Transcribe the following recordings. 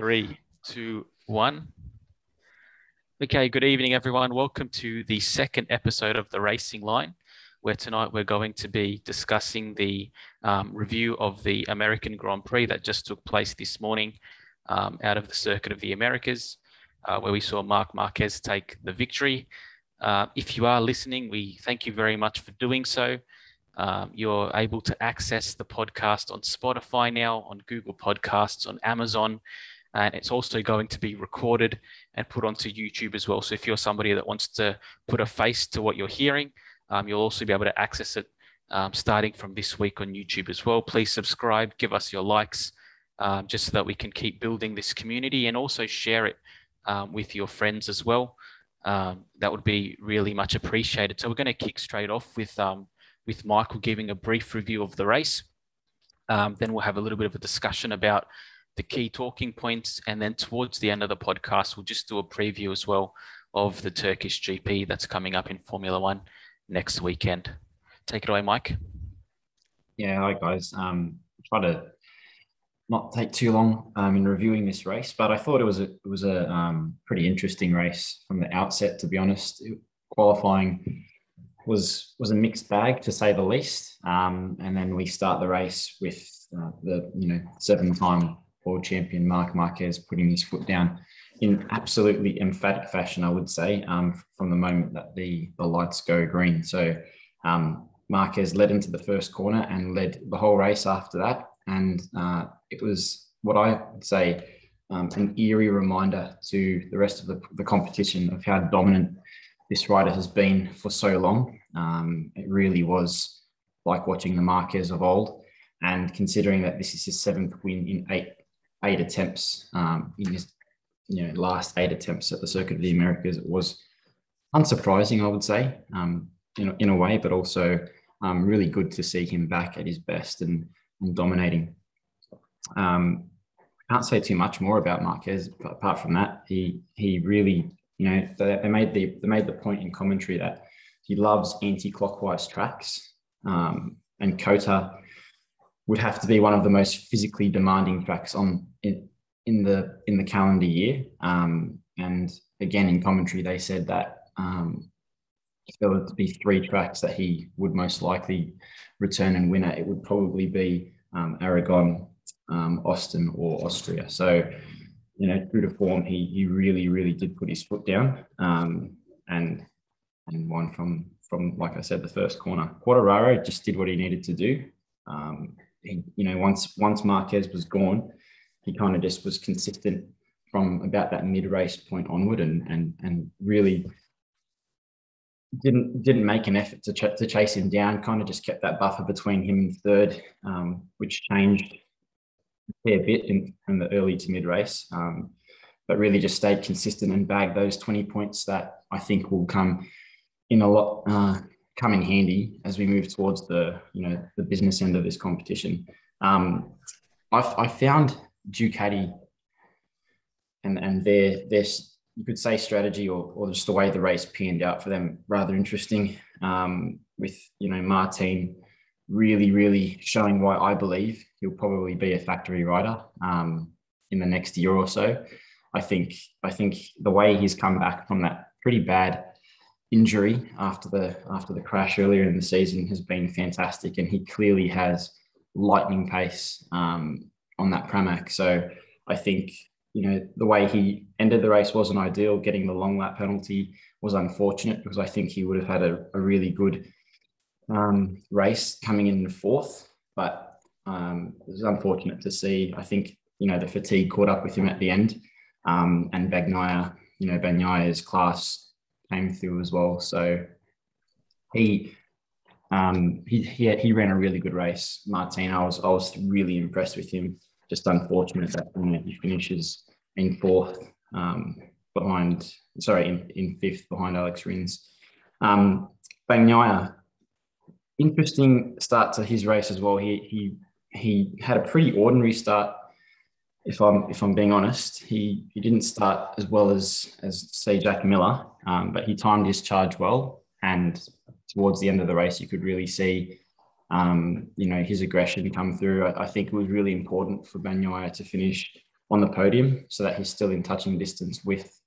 Three, two, one. Okay, good evening, everyone. Welcome to the second episode of The Racing Line, where tonight we're going to be discussing the review of the American Grand Prix that just took place this morning out of the Circuit of the Americas, where we saw Marc Marquez take the victory. If you are listening, we thank you very much for doing so. You're able to access the podcast on Spotify now, on Google Podcasts, on Amazon, and it's also going to be recorded and put onto YouTube as well. So if you're somebody that wants to put a face to what you're hearing, you'll also be able to access it starting from this week on YouTube as well. Please subscribe, give us your likes, just so that we can keep building this community, and also share it with your friends as well. That would be really much appreciated. So we're going to kick straight off with Michael giving a brief review of the race. Then we'll have a little bit of a discussion about the key talking points. And then towards the end of the podcast, we'll just do a preview as well of the Turkish GP that's coming up in Formula One next weekend. Take it away, Mike. Yeah, hi guys. Try to not take too long in reviewing this race, but I thought it was a pretty interesting race from the outset, to be honest. Qualifying was a mixed bag, to say the least. And then we start the race with the seven-time world champion Marc Marquez putting his foot down in absolutely emphatic fashion, I would say, from the moment that the lights go green. So Marquez led into the first corner and led the whole race after that. And it was what I would say an eerie reminder to the rest of the competition of how dominant this rider has been for so long. It really was like watching the Marquez of old. And considering that this is his seventh win in eight attempts, in his last 8 attempts at the Circuit of the Americas, it was unsurprising, I would say, in a way, but also really good to see him back at his best and dominating. I can't say too much more about Marquez, but apart from that, he really, they made the point in commentary that he loves anti-clockwise tracks, and COTA would have to be one of the most physically demanding tracks in the calendar year. And again, in commentary, they said that if there were to be 3 tracks that he would most likely return and win at, it would probably be Aragon, Austin, or Austria. So, true to form, he really, really did put his foot down, and won from, like I said, the first corner. Quartararo just did what he needed to do. Once Marquez was gone, he kind of just was consistent from about that mid-race point onward, and really didn't make an effort to chase him down. Kind of just kept that buffer between him and third, which changed a fair bit in the early to mid-race, but really just stayed consistent and bagged those 20 points that I think will come in handy as we move towards the business end of this competition. I found Ducati and their you could say strategy or just the way the race panned out for them rather interesting, with Martin really, really showing why I believe he'll probably be a factory rider in the next year or so. I think the way he's come back from that pretty bad injury after the crash earlier in the season has been fantastic, and he clearly has lightning pace on that Pramac. So I think the way he ended the race wasn't ideal. Getting the long lap penalty was unfortunate, because I think he would have had a really good race coming in the fourth, but it was unfortunate to see. I think the fatigue caught up with him at the end, and Bagnaya's class came through as well. So he ran a really good race. Martin, I was really impressed with him. Just unfortunate that he finishes in fourth, in fifth behind Alex Rins. Bagnaia, interesting start to his race as well. He had a pretty ordinary start. If I'm being honest, he didn't start as well as say Jack Miller, but he timed his charge well, and towards the end of the race, you could really see his aggression come through. I think it was really important for Bagnaia to finish on the podium so that he's still in touching distance with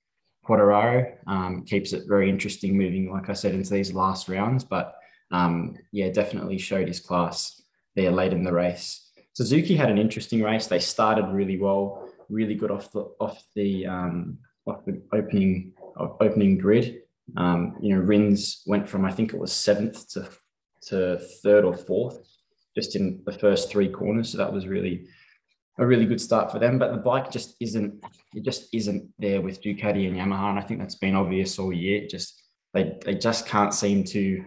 Quartararo. Keeps it very interesting moving, like I said, into these last rounds. But yeah, definitely showed his class there late in the race. Suzuki had an interesting race. They started really well, really good off the opening grid. Rins went from, I think it was 7th to 3rd or 4th, just in the first 3 corners. So that was really a really good start for them. But the bike just isn't there with Ducati and Yamaha, and I think that's been obvious all year. They just can't seem to,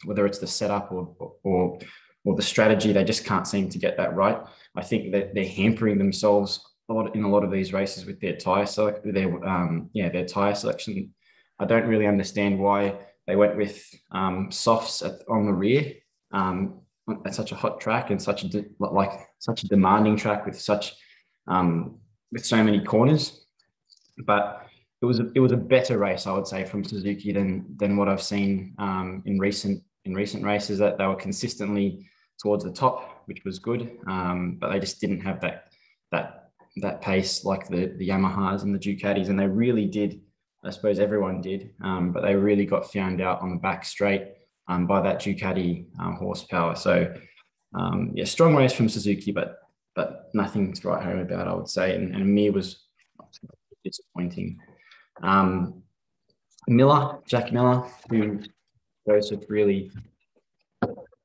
whether it's the setup or the strategy, they just can't seem to get that right. I think that they're hampering themselves in a lot of these races with their tire their tire selection. I don't really understand why they went with softs on the rear at such a hot track and such a demanding track with so many corners. But it was a better race, I would say, from Suzuki than what I've seen in recent races. That they were consistently towards the top, which was good, but they just didn't have that pace like the Yamahas and the Ducatis, and they really did. I suppose everyone did, but they really got found out on the back straight by that Ducati horsepower. So yeah, strong race from Suzuki, but nothing to write home about, I would say. And Mir was disappointing. Jack Miller, who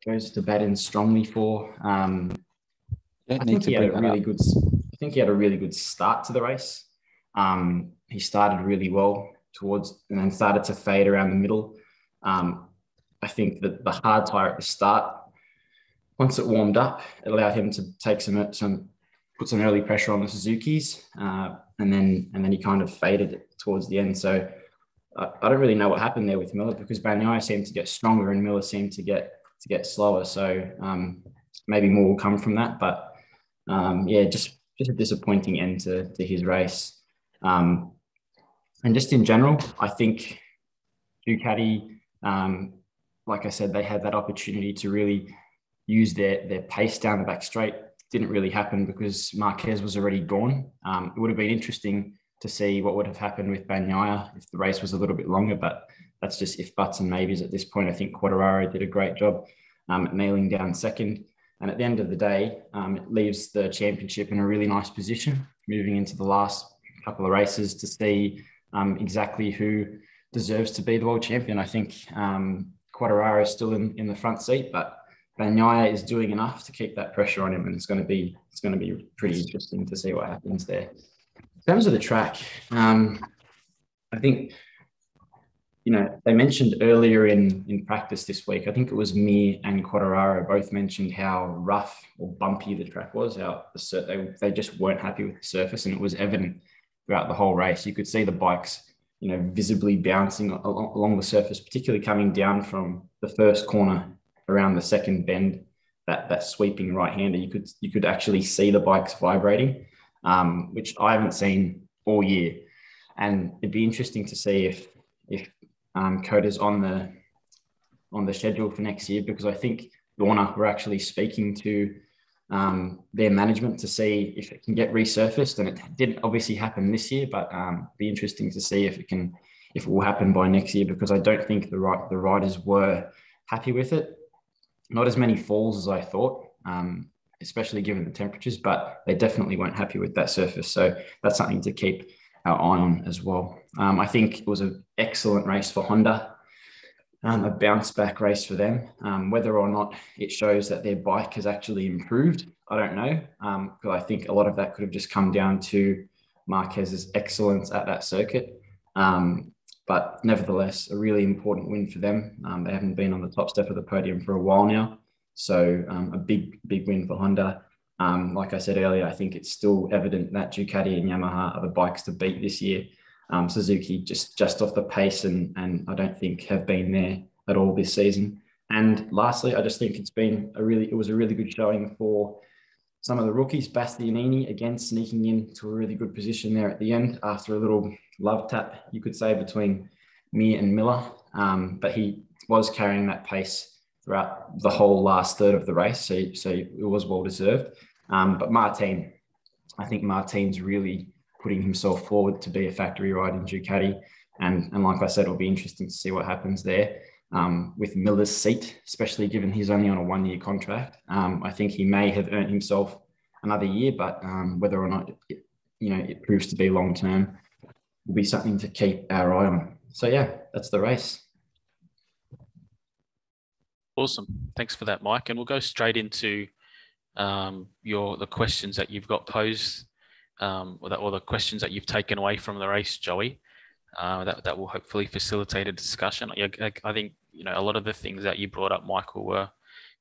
goes to bat in strongly for. I think he had a really good start to the race. He started really well and then started to fade around the middle. I think that the hard tire at the start, once it warmed up, it allowed him to take put some early pressure on the Suzukis, and then he kind of faded it towards the end. So I don't really know what happened there with Miller, because Bagnaia seemed to get stronger and Miller seemed to get slower. So maybe more will come from that. But yeah, just a disappointing end to his race. And just in general, I think Ducati, like I said, they had that opportunity to really use their pace down the back straight. Didn't really happen because Marquez was already gone. It would have been interesting to see what would have happened with Bagnaia if the race was a little bit longer, but that's just if buts and maybes at this point. I think Quartararo did a great job at nailing down second. And at the end of the day, it leaves the championship in a really nice position, moving into the last couple of races to see exactly who deserves to be the world champion. I think Quartararo is still in the front seat, but Bagnaia is doing enough to keep that pressure on him, and it's going to be pretty interesting to see what happens there. In terms of the track, I think, they mentioned earlier in practice this week, I think it was Mir and Quartararo both mentioned how rough or bumpy the track was. How they just weren't happy with the surface, and it was evident throughout the whole race. You could see the bikes, visibly bouncing along the surface, particularly coming down from the first corner around the second bend, that sweeping right-hander. You could actually see the bikes vibrating, which I haven't seen all year. And it'd be interesting to see if Coda's on the schedule for next year, because I think Dorna were actually speaking to their management to see if it can get resurfaced, and it didn't obviously happen this year, but be interesting to see if it will happen by next year, because I don't think the riders were happy with it. Not as many falls as I thought, especially given the temperatures, but they definitely weren't happy with that surface. So that's something to keep our eye on as well. I think it was an excellent race for Honda, a bounce back race for them. Whether or not it shows that their bike has actually improved, I don't know. Because I think a lot of that could have just come down to Marquez's excellence at that circuit. But nevertheless, a really important win for them. They haven't been on the top step of the podium for a while now. So a big win for Honda. Like I said earlier, I think it's still evident that Ducati and Yamaha are the bikes to beat this year. Suzuki just off the pace and I don't think have been there at all this season. And lastly, I just think it was a really good showing for some of the rookies. Bastianini, again, sneaking into a really good position there at the end after a little love tap, you could say, between Mir and Miller. But he was carrying that pace throughout the whole last third of the race, so it was well deserved. But Martin, I think Martin's really putting himself forward to be a factory ride in Ducati. And like I said, it'll be interesting to see what happens there with Miller's seat, especially given he's only on a 1-year contract. I think he may have earned himself another year, but whether or not it proves to be long term will be something to keep our eye on. So yeah, that's the race. Awesome. Thanks for that, Mike. And we'll go straight into the questions that you've got posed, or the questions that you've taken away from the race, Joey. That will hopefully facilitate a discussion. I think a lot of the things that you brought up, Michael, were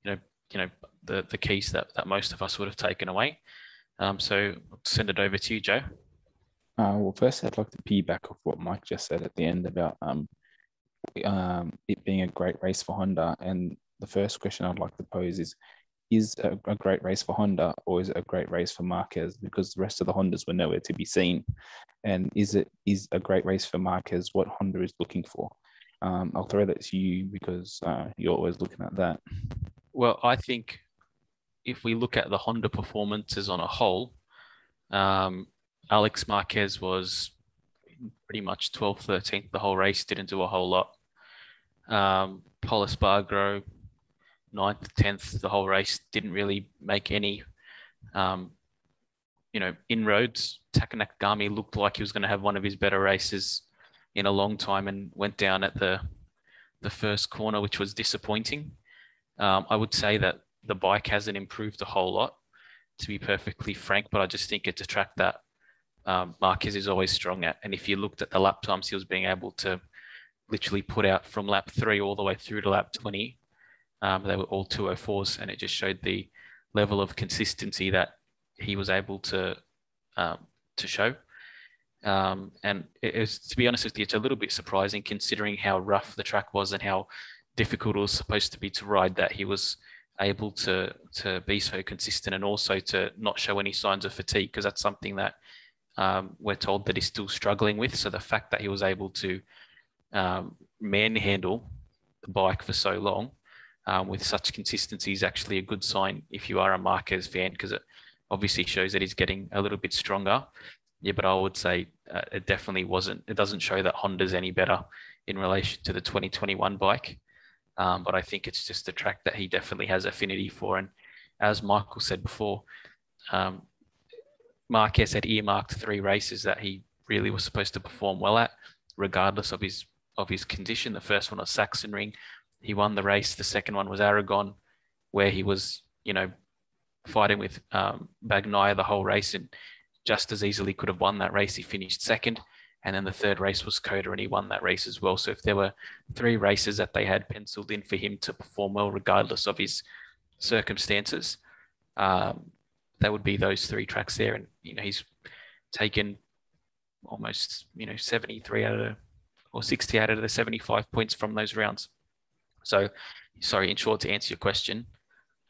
the keys that most of us would have taken away. So I'll send it over to you, Joe. Well, first, I'd like to piggyback off what Mike just said at the end about it being a great race for Honda. And the first question I'd like to pose is a great race for Honda, or is it a great race for Marquez? Because the rest of the Hondas were nowhere to be seen. And is a great race for Marquez what Honda is looking for? I'll throw that to you because you're always looking at that. Well, I think if we look at the Honda performances on a whole, Alex Marquez was pretty much 12th, 13th the whole race, didn't do a whole lot. Pol Espargaro, 9th, 10th the whole race, didn't really make any inroads. Taka Nakagami looked like he was going to have one of his better races in a long time and went down at the first corner, which was disappointing. I would say that the bike hasn't improved a whole lot, to be perfectly frank, but I just think it's a track that Marquez is always strong at. And if you looked at the lap times he was being able to literally put out from lap 3 all the way through to lap 20, they were all 204s, and it just showed the level of consistency that he was able to show. And to be honest with you, it's a little bit surprising considering how rough the track was and how difficult it was supposed to be to ride, that he was able to be so consistent and also to not show any signs of fatigue, because that's something that we're told that he's still struggling with. So the fact that he was able to manhandle the bike for so long with such consistency is actually a good sign if you are a Marquez fan, because it obviously shows that he's getting a little bit stronger. Yeah, but I would say it definitely wasn't. It doesn't show that Honda's any better in relation to the 2021 bike. But I think it's just a track that he definitely has affinity for. And as Michael said before, Marquez had earmarked 3 races that he really was supposed to perform well at, regardless of his condition. The first one was Sachsenring. He won the race. The second one was Aragon, where he was, fighting with Bagnaia the whole race and just as easily could have won that race. He finished second. And then the third race was Coda, and he won that race as well. So if there were 3 races that they had penciled in for him to perform well, regardless of his circumstances, that would be those 3 tracks there. And, he's taken almost, 73 out of or 60 out of the 75 points from those rounds. So, sorry, in short, to answer your question,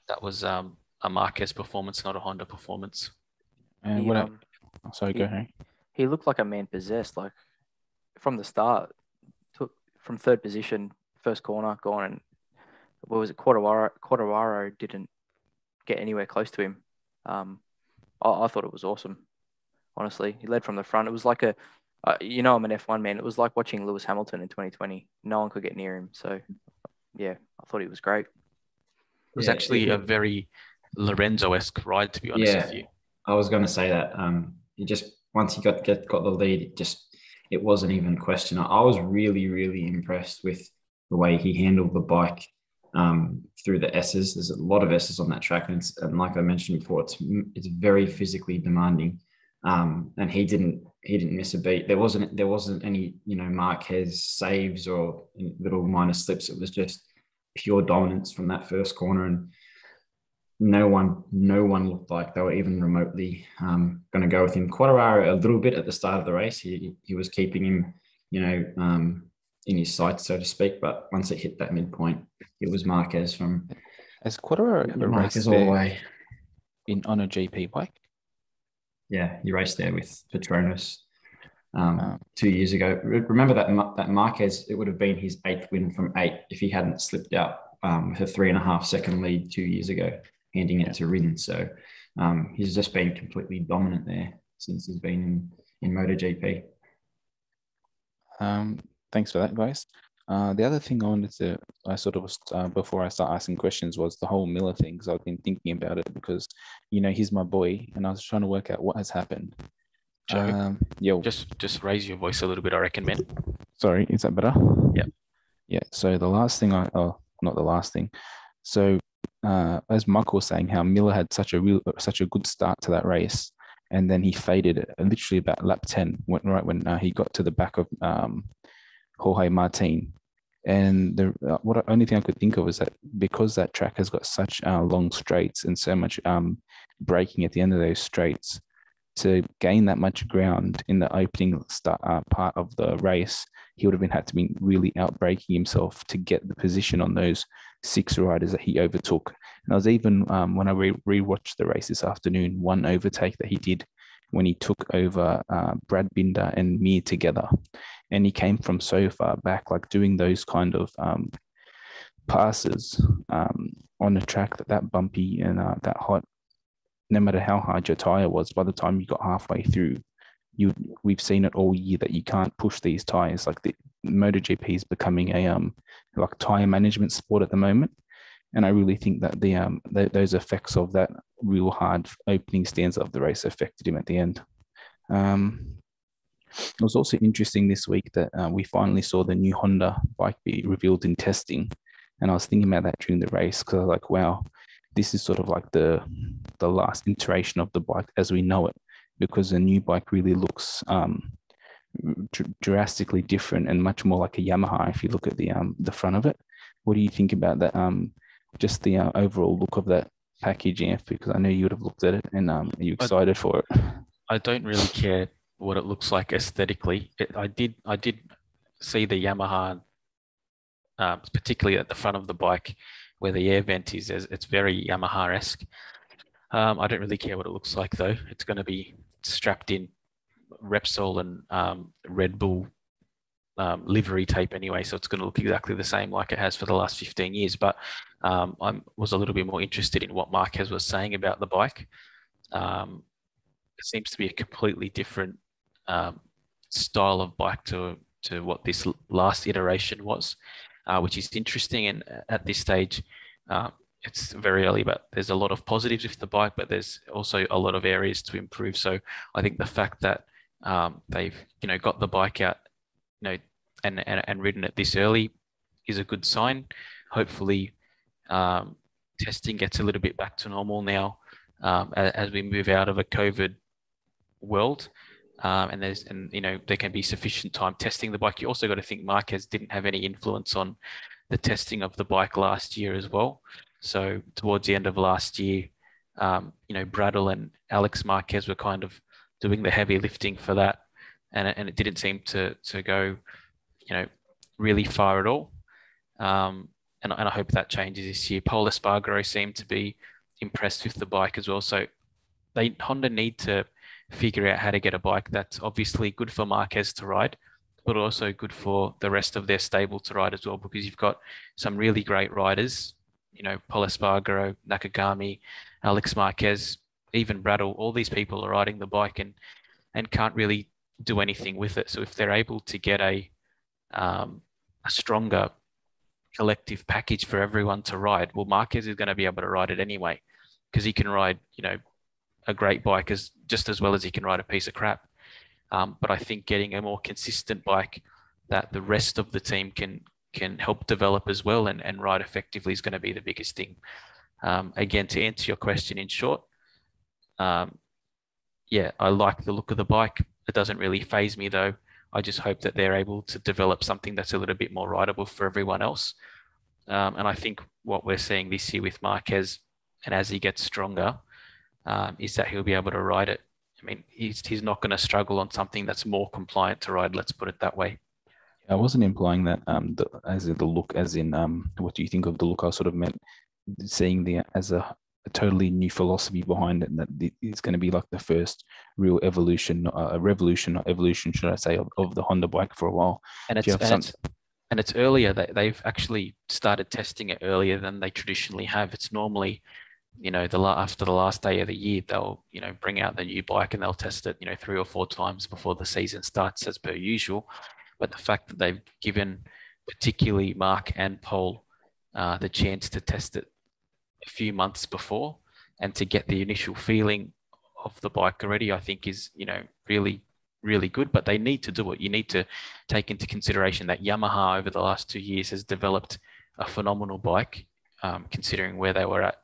that was a Marquez performance, not a Honda performance. And sorry, go ahead. He looked like a man possessed, like from the start. Took from third position, first corner, gone, and what was it? Quartararo didn't get anywhere close to him. I thought it was awesome. Honestly, he led from the front. It was like I'm an F1 man. It was like watching Lewis Hamilton in 2020. No one could get near him. So, yeah, I thought he was great. It was actually a very Lorenzo-esque ride, to be honest with you. I was going to say that. He just, once he got the lead, it wasn't even a question. I was really, really impressed with the way he handled the bike through the S's. There's a lot of S's on that track, and like I mentioned before, it's very physically demanding. And he didn't miss a beat. There wasn't any Marquez saves or little minor slips. It was just pure dominance from that first corner, and no one looked like they were even remotely going to go with him. Quartararo a little bit at the start of the race. He was keeping him in his sights, so to speak. But once it hit that midpoint, it was Marquez from. Has Quartararo ever raced all the way on a GP bike? Yeah, he raced there with Petronas 2 years ago. Remember that Marquez, it would have been his 8th win from 8 if he hadn't slipped out with a 3.5 second lead 2 years ago, handing it to Rin. So He's just been completely dominant there since he's been in MotoGP. Thanks for that, guys. The other thing I sort of was, before I start asking questions, was the whole Miller thing, because I've been thinking about it because, he's my boy, and I was trying to work out what has happened. Joe, yo, just raise your voice a little bit, I reckon, man. Sorry, is that better? Yep. Yeah. So the last thing not the last thing. So as Michael was saying, how Miller had such a good start to that race, and then he faded literally about lap 10, when he got to the back of Jorge Martin. And the only thing I could think of is that because that track has got such long straights and so much braking at the end of those straights, to gain that much ground in the opening part of the race, he would have had to be really outbraking himself to get the position on those 6 riders that he overtook. And I was even, when I rewatched the race this afternoon, one overtake that he did when he took over Brad Binder and Mir together. And he came from so far back, like doing those kind of passes on a track that bumpy and that hot. No matter how hard your tire was, by the time you got halfway through, we've seen it all year that you can't push these tires. Like the MotoGP is becoming a like tire management sport at the moment, and I really think that those effects of that real hard opening stanza of the race affected him at the end. It was also interesting this week that we finally saw the new Honda bike be revealed in testing, and I was thinking about that during the race because I was like, wow, this is sort of like the last iteration of the bike as we know it, because the new bike really looks drastically different and much more like a Yamaha if you look at the front of it. What do you think about that? Just the overall look of that package, Anth, because I know you would have looked at it, and are you excited for it? I don't really care what it looks like aesthetically. I did see the Yamaha, particularly at the front of the bike, where the air vent is. It's very Yamaha-esque. I don't really care what it looks like though. It's going to be strapped in Repsol and Red Bull livery tape anyway, so it's going to look exactly the same like it has for the last 15 years. But I was a little bit more interested in what Marquez was saying about the bike. It seems to be a completely different style of bike to what this last iteration was, which is interesting. And at this stage, it's very early, but there's a lot of positives with the bike, but there's also a lot of areas to improve. So I think the fact that they've got the bike out, and ridden it this early is a good sign. Hopefully, testing gets a little bit back to normal now as we move out of a COVID world. And there can be sufficient time testing the bike. You also got to think Marquez didn't have any influence on the testing of the bike last year as well. So towards the end of last year, Bradl and Alex Marquez were kind of doing the heavy lifting for that, and it didn't seem to go, really far at all. And I hope that changes this year. Pol Espargaro seemed to be impressed with the bike as well. So Honda need to figure out how to get a bike that's obviously good for Marquez to ride, but also good for the rest of their stable to ride as well, because you've got some really great riders, Pol Espargaro, Nakagami, Alex Marquez, even Bradl. All these people are riding the bike and can't really do anything with it. So if they're able to get a stronger collective package for everyone to ride, well, Marquez is going to be able to ride it anyway, because he can ride, a great bike just as well as he can ride a piece of crap. But I think getting a more consistent bike that the rest of the team can help develop as well and ride effectively is going to be the biggest thing. Again, to answer your question in short, I like the look of the bike. It doesn't really faze me though. I just hope that they're able to develop something that's a little bit more rideable for everyone else. And I think what we're seeing this year with Marquez, and as he gets stronger, is that he'll be able to ride it. I mean, he's not going to struggle on something that's more compliant to ride. Let's put it that way. I wasn't implying that as in the look, as in what do you think of the look? I sort of meant seeing as a totally new philosophy behind it, and that it's going to be like the first real evolution, a revolution, not evolution, should I say, of the Honda bike for a while. And it's earlier. They've actually started testing it earlier than they traditionally have. It's normally after the last day of the year, they'll, bring out the new bike and they'll test it, 3 or 4 times before the season starts as per usual. But the fact that they've given particularly Mark and Paul the chance to test it a few months before and to get the initial feeling of the bike already, I think is, really, really good. But they need to do it. You need to take into consideration that Yamaha over the last 2 years has developed a phenomenal bike, considering where they were at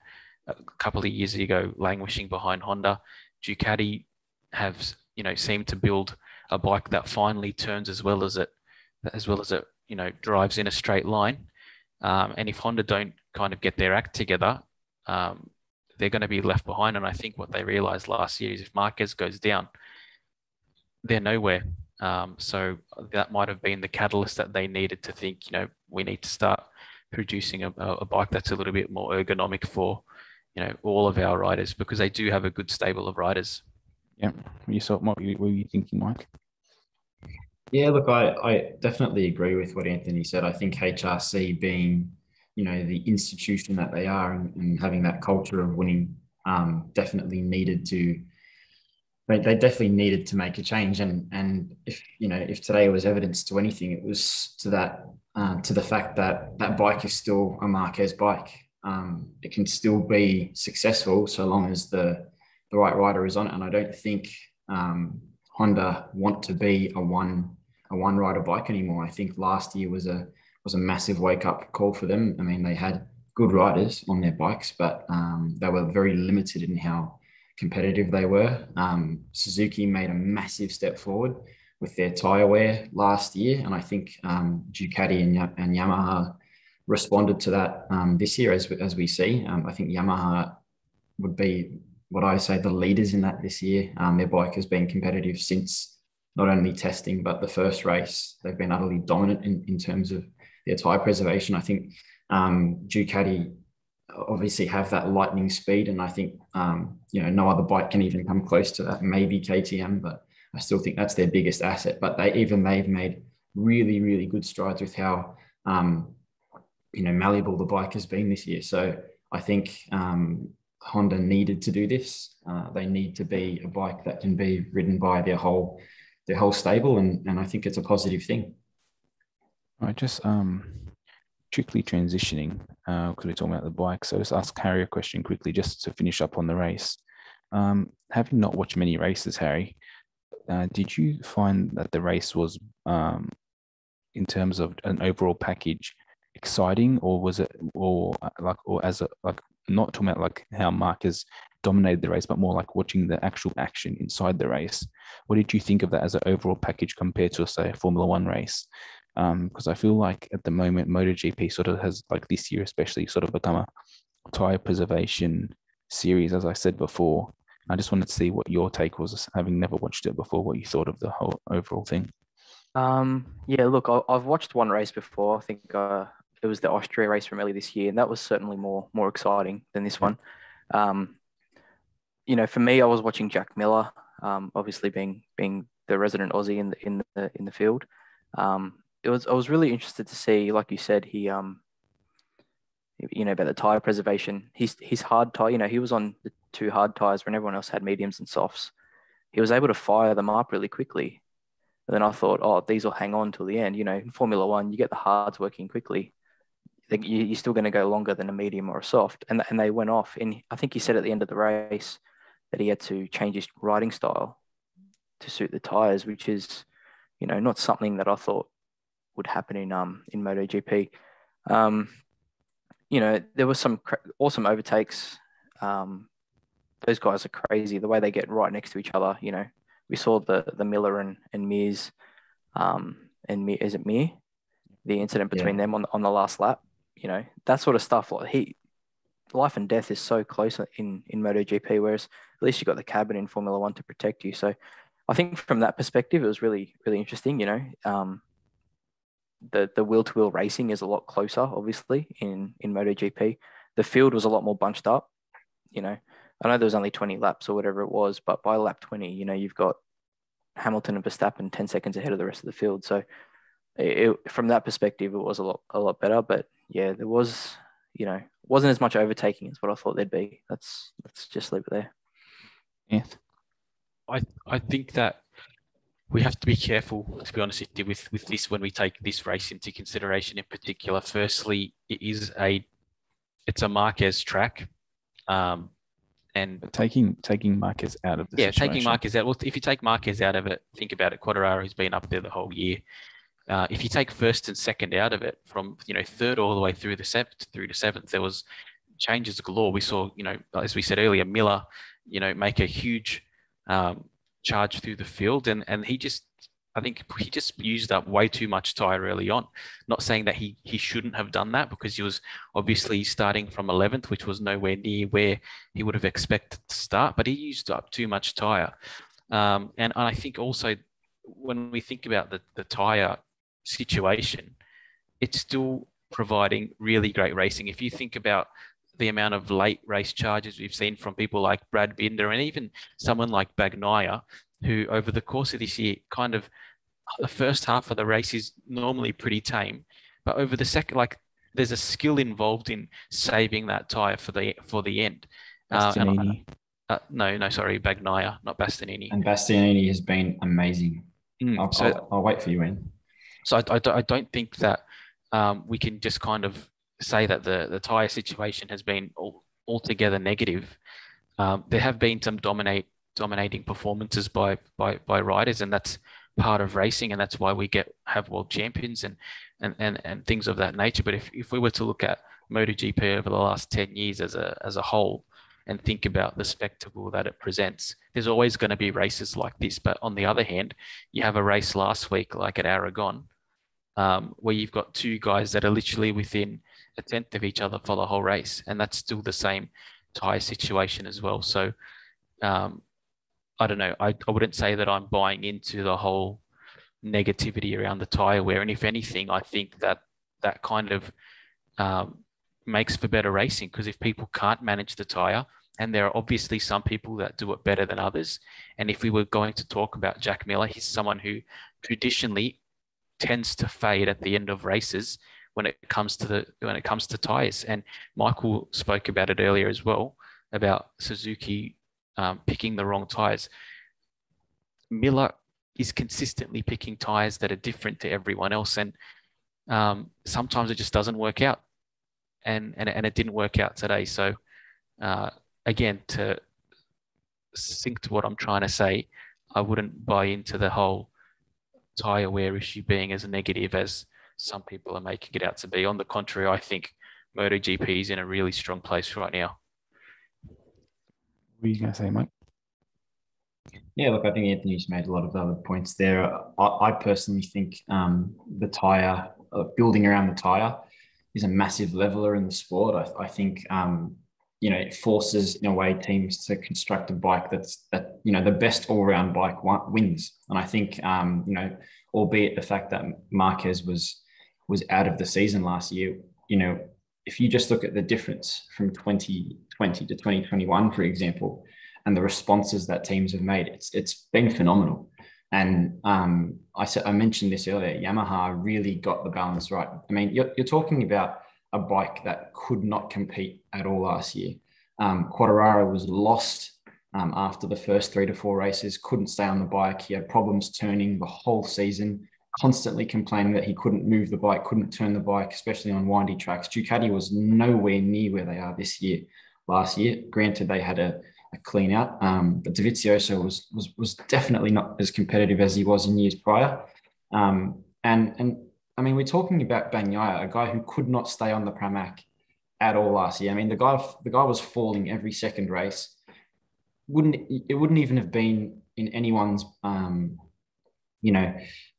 a couple of years ago, languishing behind Honda. Ducati have, seemed to build a bike that finally turns as well as it, drives in a straight line. And if Honda don't kind of get their act together, they're going to be left behind. And I think what they realized last year is if Marquez goes down, they're nowhere. So that might have been the catalyst that they needed to think, we need to start producing a bike that's a little bit more ergonomic for, all of our riders, because they do have a good stable of riders. Yeah. What were you thinking, Mike? Yeah, look, I definitely agree with what Anthony said. I think HRC being, the institution that they are and having that culture of winning, definitely needed to. They definitely needed to make a change, and if today was evidence to anything, it was to the fact that that bike is still a Marquez bike. It can still be successful so long as the right rider is on it, and I don't think Honda want to be a one rider bike anymore. I think last year was a massive wake up call for them. I mean, they had good riders on their bikes, but they were very limited in how competitive they were. Suzuki made a massive step forward with their tyre wear last year, and I think Ducati and Yamaha responded to that this year, as we see. I think Yamaha would be what I say the leaders in that this year. Their bike has been competitive since not only testing but the first race. They've been utterly dominant in terms of their tyre preservation. I think Ducati obviously have that lightning speed, and I think no other bike can even come close to that. Maybe KTM, but I still think that's their biggest asset. But they've made really, really good strides with how malleable the bike has been this year. So I think Honda needed to do this. They need to be a bike that can be ridden by their whole stable, and I think it's a positive thing. I just quickly transitioning, because we're talking about the bike. So just ask Harry a question quickly, just to finish up on the race. Having not watched many races, Harry, did you find that the race was, in terms of an overall package, exciting, or was it, or not talking about like how Marquez dominated the race, but more like watching the actual action inside the race? What did you think of that as an overall package compared to, say, a Formula One race? Because I feel like at the moment, MotoGP sort of has, like this year especially, sort of become a tyre preservation series, as I said before. I just wanted to see what your take was, having never watched it before, what you thought of the whole overall thing. Yeah, look, I've watched one race before. I think it was the Austria race from earlier this year, and that was certainly more exciting than this one. For me, I was watching Jack Miller, obviously being the resident Aussie in the field. I was really interested to see, like you said, he about the tire preservation. His hard tire, he was on the 2 hard tires when everyone else had mediums and softs. He was able to fire them up really quickly. And then I thought, oh, these will hang on till the end. In Formula One, you get the hards working quickly. You're still going to go longer than a medium or a soft. And they went off. And I think he said at the end of the race that he had to change his riding style to suit the tires, which is, not something that I thought would happen in MotoGP. There were some awesome overtakes. Those guys are crazy. The way they get right next to each other. We saw the Miller and Mears, is it Mir? The incident between them on the last lap. That sort of stuff. Like life and death is so close in MotoGP, whereas at least you got the cabin in Formula One to protect you. So I think from that perspective, it was really, really interesting. The wheel-to-wheel racing is a lot closer, obviously, in MotoGP. The field was a lot more bunched up. I know there was only 20 laps or whatever it was, but by lap 20, you've got Hamilton and Verstappen 10 seconds ahead of the rest of the field. So from that perspective, it was a lot better. But yeah, there was, wasn't as much overtaking as what I thought there'd be. Let's just leave it there. Yeah. I think that we have to be careful, to be honest with this when we take this race into consideration in particular. Firstly, it's a Marquez track. And taking Marquez out of the situation. Taking Marquez out. Well, if you take Marquez out of it, think about it. Quartararo has been up there the whole year. If you take first and second out of it, from third all the way through to seventh, there was changes galore. We saw, as we said earlier, Miller, make a huge charge through the field, and I think he just used up way too much tire early on. Not saying that he shouldn't have done that, because he was obviously starting from 11th, which was nowhere near where he would have expected to start, but he used up too much tire. And I think also when we think about the tire situation, it's still providing really great racing. If you think about the amount of late race charges we've seen from people like Brad Binder and even someone like Bagnaia, who over the course of this year, kind of the first half of the race is normally pretty tame, but over the second, there's a skill involved in saving that tire for the end. Bastianini. Sorry, Bagnaia, not Bastianini. And Bastianini has been amazing. I'll wait for you, Ian. So I don't think that we can just kind of say that the tire situation has been altogether negative. There have been some dominating performances by riders, and that's part of racing, and that's why we have world champions and things of that nature. But if we were to look at MotoGP over the last 10 years as a whole and think about the spectacle that it presents, there's always going to be races like this. But on the other hand, you have a race last week like at Aragon, where you've got two guys that are literally within a tenth of each other for the whole race, and that's still the same tire situation as well. So I don't know. I wouldn't say that I'm buying into the whole negativity around the tire wear. And if anything, I think that kind of makes for better racing, because if people can't manage the tire, and there are obviously some people that do it better than others. And if we were going to talk about Jack Miller, he's someone who traditionally tends to fade at the end of races when it comes to tires. And Michael spoke about it earlier as well, about Suzuki picking the wrong tires. Miller is consistently picking tires that are different to everyone else, and sometimes it just doesn't work out, and it didn't work out today. So again, to sync to what I'm trying to say, I wouldn't buy into the whole tire wear issue being as negative as some people are making it out to be. On the contrary, I think MotoGP is in a really strong place right now. What are you going to say, Mike? Yeah, look, I think Anthony's made a lot of other points there. I personally think the tire, building around the tire, is a massive leveler in the sport. I think it forces in a way teams to construct a bike that the best all-round bike wins. And I think albeit the fact that Marquez was out of the season last year, if you just look at the difference from 2020 to 2021, for example, and the responses that teams have made, it's been phenomenal. And I mentioned this earlier, Yamaha really got the balance right. I mean, you're talking about a bike that could not compete at all last year. Quartararo was lost after the first 3 to 4 races, couldn't stay on the bike. He had problems turning the whole season, constantly complaining that he couldn't move the bike, couldn't turn the bike, especially on windy tracks. Ducati was nowhere near where they are this year. Last year, granted, they had a clean out, but Dovizioso was definitely not as competitive as he was in years prior. And I mean, we're talking about Bagnaia, a guy who could not stay on the Pramac at all last year. I mean, the guy was falling every second race. It wouldn't even have been in anyone's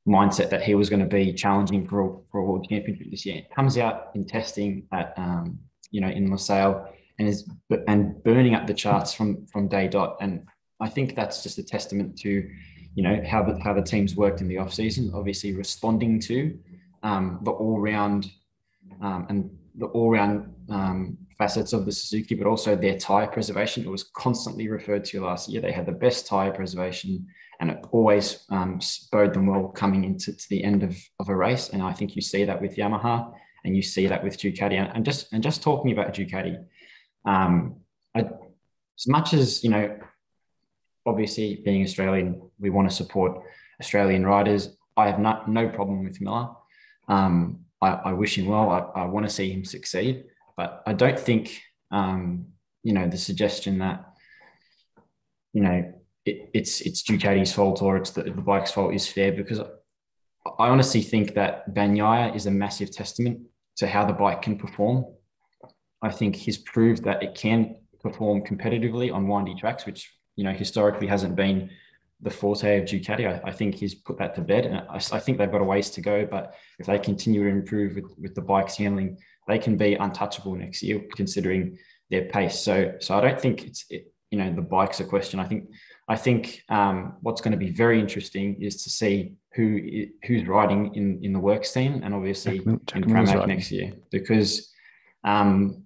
mindset that he was going to be challenging for a world championship this year. Comes out in testing at in Losail and burning up the charts from day dot. And I think that's just a testament to how the teams worked in the off season, obviously responding to the all round facets of the Suzuki, but also their tire preservation. It was constantly referred to last year. They had the best tire preservation, and it always bode them well coming into the end of a race. And I think you see that with Yamaha, and you see that with Ducati. And just talking about Ducati, as much as, you know, obviously being Australian, we want to support Australian riders. I have no problem with Miller. I wish him well. I want to see him succeed, but I don't think, you know, the suggestion that, you know, it's Ducati's fault or it's the bike's fault is fair, because I honestly think that Bagnaia is a massive testament to how the bike can perform. I think he's proved that it can perform competitively on windy tracks, which, you know, historically hasn't been the forte of Ducati. I think he's put that to bed, and I think they've got a ways to go, but if they continue to improve with the bike's handling, they can be untouchable next year, considering their pace. So I don't think you know, the bike's a question. I think what's going to be very interesting is to see who's riding in the works team, and obviously in Pramac next year, because and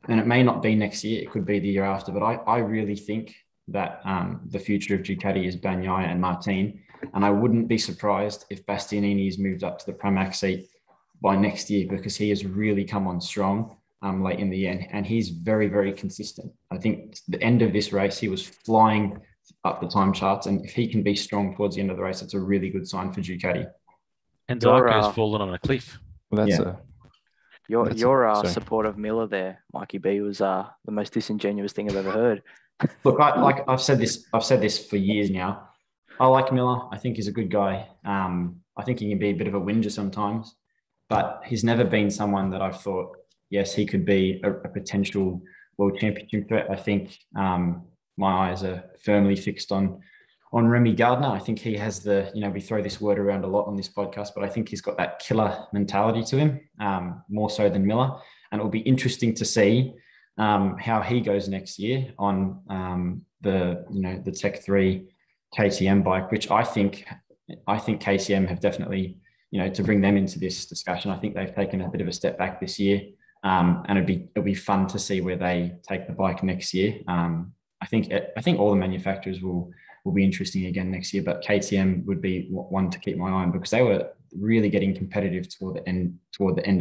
it may not be next year, it could be the year after, but I really think that the future of Ducati is Bagnaia and Martin, and I wouldn't be surprised if Bastianini is moved up to the Pramac seat by next year, because he has really come on strong late in the end, and he's very, very consistent. I think the end of this race, he was flying up the time charts, and if he can be strong towards the end of the race, it's a really good sign for Ducati. And Zarco's fallen on a cliff. Well, that's your support of Miller there, Mikey B, was the most disingenuous thing I've ever heard. Look, I've said this for years now. I like Miller. I think he's a good guy. I think he can be a bit of a whinger sometimes, but he's never been someone that I've thought, yes, he could be a potential world championship threat. I think my eyes are firmly fixed on Remy Gardner. I think he has you know, we throw this word around a lot on this podcast, but I think he's got that killer mentality to him, more so than Miller. And it will be interesting to see how he goes next year on the Tech 3 KTM bike, which I think KTM have definitely, you know, to bring them into this discussion, I think they've taken a bit of a step back this year, and it'll be fun to see where they take the bike next year. I think all the manufacturers will be interesting again next year, but KTM would be one to keep my eye on, because they were really getting competitive toward the end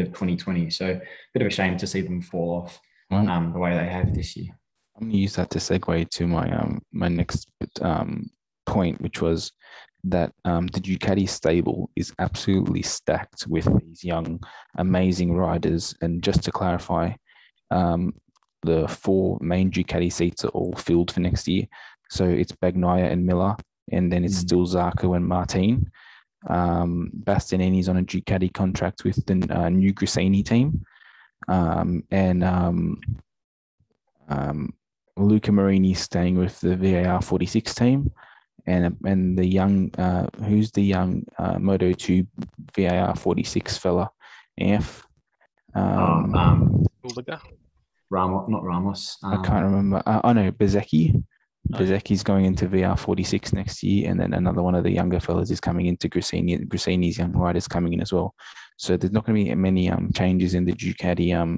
of 2020. So a bit of a shame to see them fall off the way they have this year. I'm going to use that to segue to my next point, which was that the Ducati stable is absolutely stacked with these young, amazing riders. And just to clarify, the 4 main Ducati seats are all filled for next year. So it's Bagnaia and Miller, and then it's still Zarco and Martin. Bastianini's on a Ducati contract with the new Gresini team. Luca Marini's staying with the VAR 46 team. And the young, who's the young Moto2 VAR 46 fella? Ramos, not Ramos. I can't remember. No, Bezecchi. Bezecchi's going into VR 46 next year, and then another one of the younger fellas is coming into Gresini. Gresini's young riders coming in as well. So there's not going to be many changes in the Ducati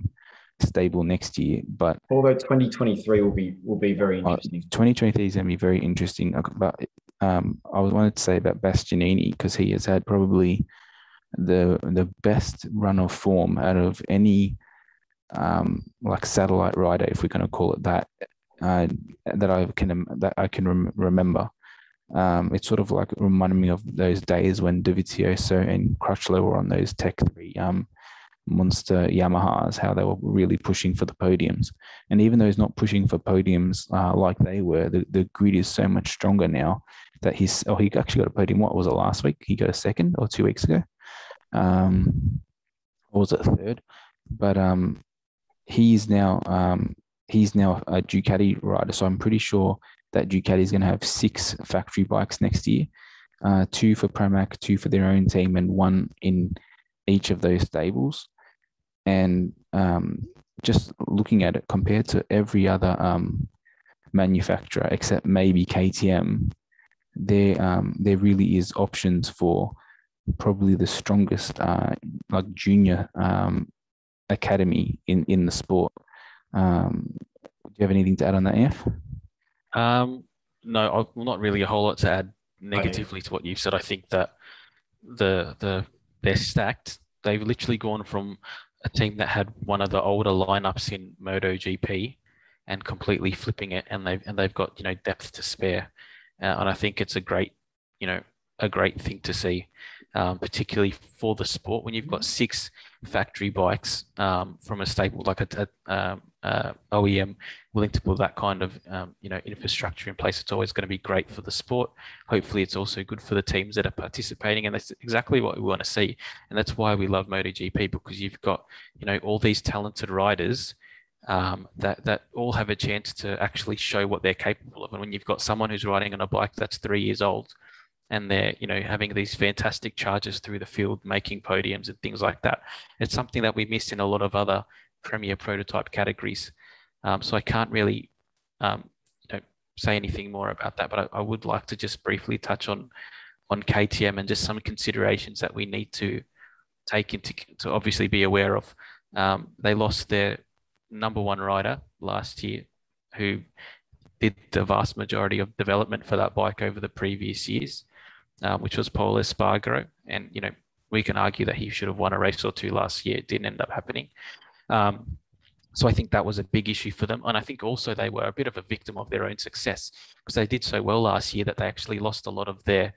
stable next year. But although 2023 will be very interesting. 2023 is going to be very interesting. But I wanted to say about Bastianini, because he has had probably the best run of form out of any like satellite rider, if we're going to call it that. That I can remember. It's sort of like reminding me of those days when Dovizioso and Crutchlow were on those Tech 3 monster Yamahas, how they were really pushing for the podiums. And even though he's not pushing for podiums like they were, the grid is so much stronger now that he actually got a podium. What was it, last week? He got a second, or 2 weeks ago? Or was it a third? But he's now a Ducati rider, so I'm pretty sure that Ducati is going to have 6 factory bikes next year, 2 for Pramac, 2 for their own team, and 1 in each of those stables. And just looking at it compared to every other manufacturer except maybe KTM, there really is options for probably the strongest like junior academy in the sport. Do you have anything to add on that, F? No, not really a whole lot to add negatively to what you've said. I think that they're stacked. they've literally gone from a team that had one of the older lineups in MotoGP and completely flipping it, and they've got depth to spare, and I think it's a great thing to see, particularly for the sport when you've got 6 factory bikes from a stable like a OEM willing to put that kind of infrastructure in place. It's always going to be great for the sport. Hopefully, it's also good for the teams that are participating, and that's exactly what we want to see. And that's why we love MotoGP, because you've got all these talented riders that all have a chance to actually show what they're capable of. And when you've got someone who's riding on a bike that's 3 years old, and they're having these fantastic charges through the field, making podiums and things like that, it's something that we miss in a lot of other premier prototype categories. So I can't really say anything more about that, but I would like to just briefly touch on KTM and just some considerations that we need to take to obviously be aware of. They lost their number 1 rider last year, who did the vast majority of development for that bike over the previous years, which was Pol Espargaro. And we can argue that he should have won a race or 2 last year. It didn't end up happening. So I think that was a big issue for them. And I think also they were a bit of a victim of their own success, because they did so well last year that they actually lost a lot of their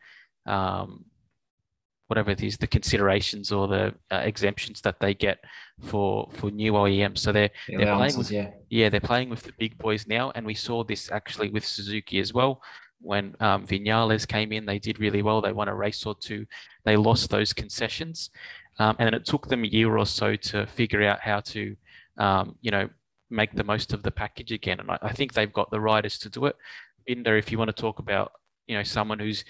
whatever it is, the considerations or the exemptions that they get for new OEMs. So they're playing with they're playing with the big boys now, and we saw this actually with Suzuki as well. When Vinales came in, they did really well. They won a race or 2. They lost those concessions, and it took them a year or so to figure out how to make the most of the package again. And I think they've got the riders to do it. Binder, if you want to talk about someone who's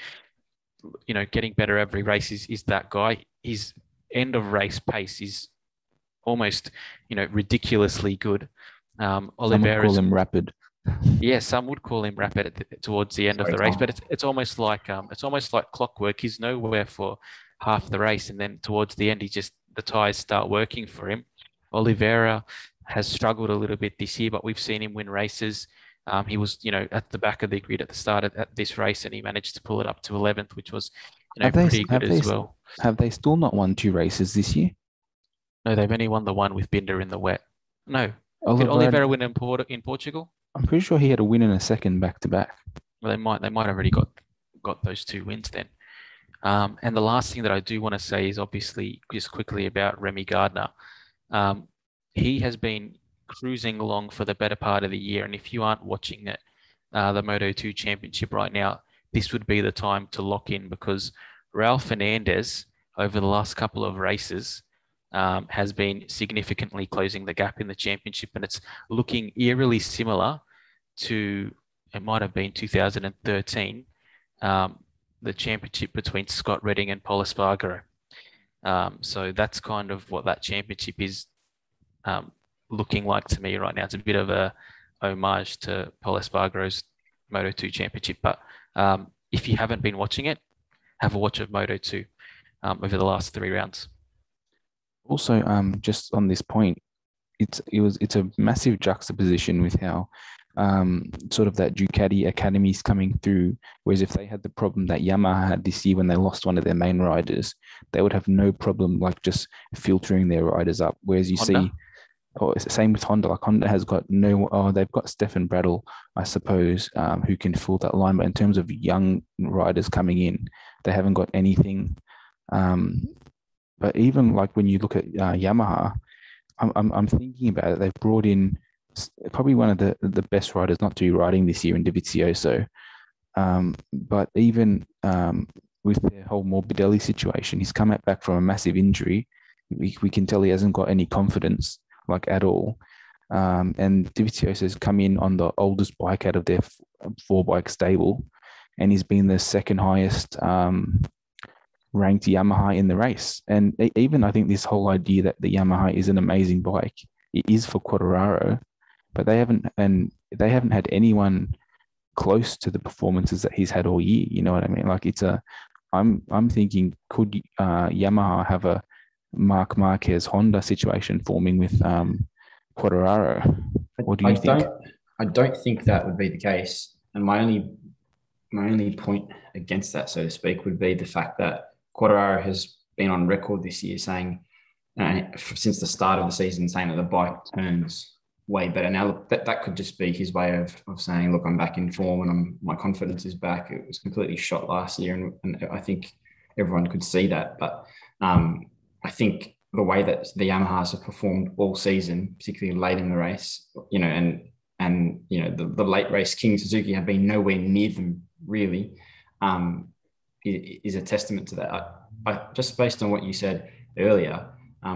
getting better every race, is that guy. His end of race pace is almost ridiculously good. Oliveira, call him rapid. Yeah, some would call him rapid towards the end of the race, but it's almost like clockwork. He's nowhere for half the race, and then towards the end, the tires start working for him. Oliveira has struggled a little bit this year, but we've seen him win races. He was, at the back of the grid at the start at this race, and he managed to pull it up to 11th, which was, pretty good as well. Have they still not won 2 races this year? No, they've only won the one with Binder in the wet. No. Did Oliveira win in Portugal? I'm pretty sure he had a win and a second back to back. Well, they might have already got those 2 wins then. And the last thing that I do want to say is obviously just quickly about Remy Gardner. He has been cruising along for the better part of the year, and if you aren't watching it, the Moto2 Championship right now, this would be the time to lock in, because Raul Fernandez over the last couple of races has been significantly closing the gap in the championship, and it's looking eerily similar to, it might have been 2013, the championship between Scott Redding and Pol Espargaro. So that's kind of what that championship is looking like to me right now. It's a bit of a homage to Pol Espargaro's Moto2 Championship. But if you haven't been watching it, have a watch of Moto2 over the last 3 rounds. Also, just on this point, it's a massive juxtaposition with how sort of that Ducati Academy is coming through. Whereas if they had the problem that Yamaha had this year when they lost one of their main riders, they would have no problem like just filtering their riders up. Whereas you see, same with Honda. Like Honda has got they've got Stefan Bradl, I suppose, who can fill that line. But in terms of young riders coming in, they haven't got anything. But even like when you look at Yamaha, I'm thinking about it. They've brought in probably one of the best riders not to be riding this year in Dovizioso. But even with the whole Morbidelli situation, he's come back from a massive injury. We can tell he hasn't got any confidence, like at all. And Dovizioso has come in on the oldest bike out of their 4-bike stable, and he's been the second highest ranked Yamaha in the race. And even I think this whole idea that the Yamaha is an amazing bike, it is for Quartararo, but they haven't had anyone close to the performances that he's had all year. You know what I mean? Like I'm thinking, could Yamaha have a Marc Marquez Honda situation forming with Quartararo? What do you think? I don't think that would be the case. And my only point against that, so to speak, would be the fact that Quartararo has been on record this year saying since the start of the season, saying that the bike turns way better. Now, look, that could just be his way of saying, look, I'm back in form and my confidence is back. It was completely shot last year, and I think everyone could see that. But I think the way that the Yamahas have performed all season, particularly late in the race, and the late race King Suzuki have been nowhere near them really, is a testament to that. I just based on what you said earlier,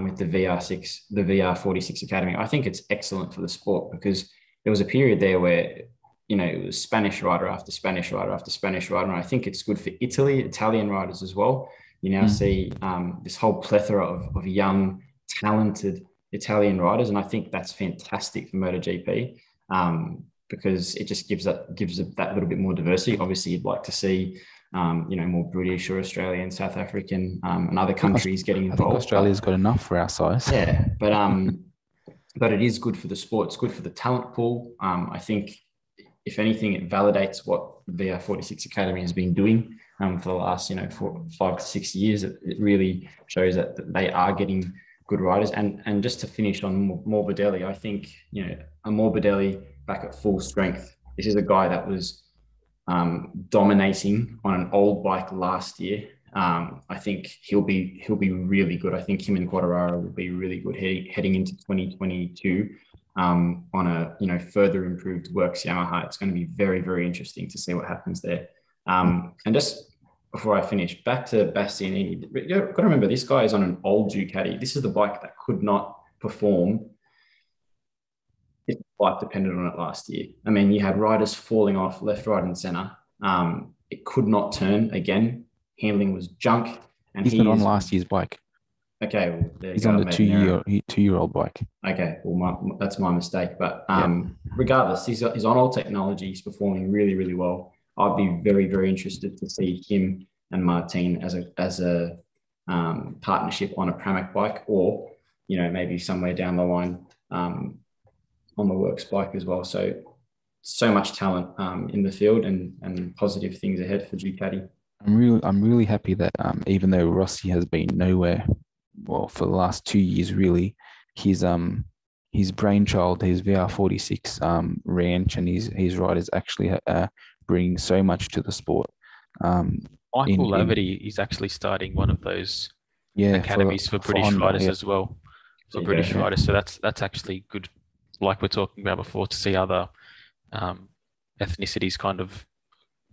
with the VR46 Academy, I think it's excellent for the sport, because there was a period there where it was Spanish rider after Spanish rider after Spanish rider, and I think it's good for Italian riders as well. You now see this whole plethora of young, talented Italian riders, and I think that's fantastic for MotoGP, because it just gives that little bit more diversity. Obviously, you'd like to see more British or Australian, South African, and other countries getting involved. I think Australia's got enough for our size. Yeah, but it is good for the sport. It's good for the talent pool. I think, if anything, it validates what the VR46 Academy has been doing for the last 5 to 6 years. It really shows that they are getting good riders. And just to finish on Morbidelli, I think a Morbidelli back at full strength. This is a guy that was dominating on an old bike last year. I think he'll be really good. I think him and Quartararo will be really good heading into 2022 on a further improved Works Yamaha. It's going to be very, very interesting to see what happens there. And just before I finish, back to Bastianini. You've got to remember, this guy is on an old Ducati. This is the bike that could not perform if the bike depended on it last year. I mean, you had riders falling off left, right, and center. It could not turn again. Handling was junk. And he's not on last year's bike. Okay, well, he's on the two-year-old bike. Okay, well, that's my mistake. But regardless, he's on old technology. He's performing really, really well. I'd be very, very interested to see him and Martin as a partnership on a Pramac bike, or maybe somewhere down the line on the Works bike as well. So much talent in the field, and positive things ahead for Ducati. I'm really happy that even though Rossi has been nowhere, well, for the last 2 years really, his brainchild, his VR46 ranch and his riders actually bringing so much to the sport. Michael Laverty is actually starting one of those academies for British Honda, riders as well. For British riders, so that's actually good. Like we're talking about before, to see other ethnicities kind of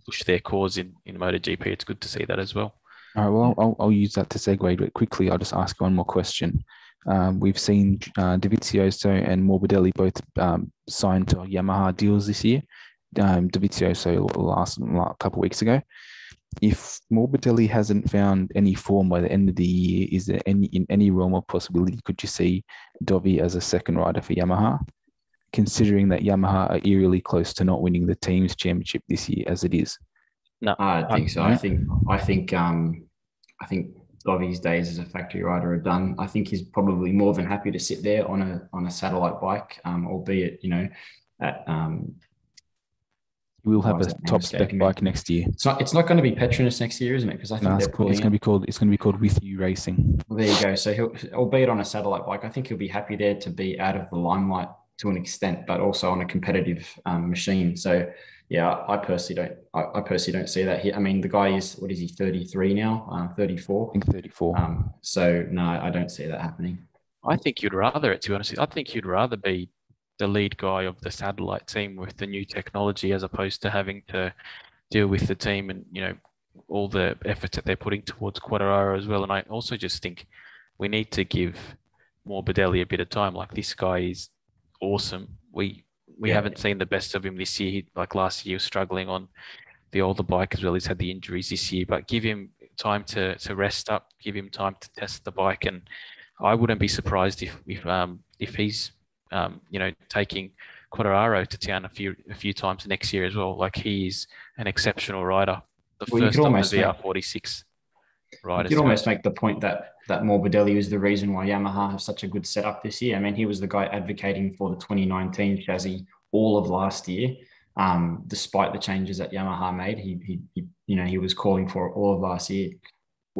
push their cause in MotoGP. It's good to see that as well. All right, well, I'll use that to segue, but quickly, I'll just ask one more question. We've seen Dovizioso and Morbidelli both signed to Yamaha deals this year. Dovizioso last couple of weeks ago. If Morbidelli hasn't found any form by the end of the year, is there in any realm of possibility could you see Dovi as a second rider for Yamaha? Considering that Yamaha are eerily close to not winning the team's championship this year as it is. No, I think so. I think Dovi's days as a factory rider are done. I think he's probably more than happy to sit there on a satellite bike, albeit at we'll have a top spec bike next year. It's not going to be Petronas next year, isn't it? Because I think it's going to be called With You Racing. Well, there you go. So albeit on a satellite bike, I think he'll be happy there to be out of the limelight to an extent, but also on a competitive machine. So yeah, I personally don't see that here. I mean, the guy is, what is he, 33 now? 34? I think 34. So no, I don't see that happening. I think you'd rather it, to be honest. I think you'd rather be the lead guy of the satellite team with the new technology, as opposed to having to deal with the team and all the efforts that they're putting towards Quartararo as well. And I also just think we need to give Morbidelli a bit of time. Like, this guy is awesome. We haven't seen the best of him this year. Like last year, he was struggling on the older bike as well. He's had the injuries this year, but give him time to rest up, give him time to test the bike. And I wouldn't be surprised if he's taking Quartararo to town a few times next year as well. Like, he is an exceptional rider. The first of the VR46 riders. You could almost make the point that Morbidelli is the reason why Yamaha have such a good setup this year. I mean, he was the guy advocating for the 2019 chassis all of last year, despite the changes that Yamaha made. He was calling for it all of last year.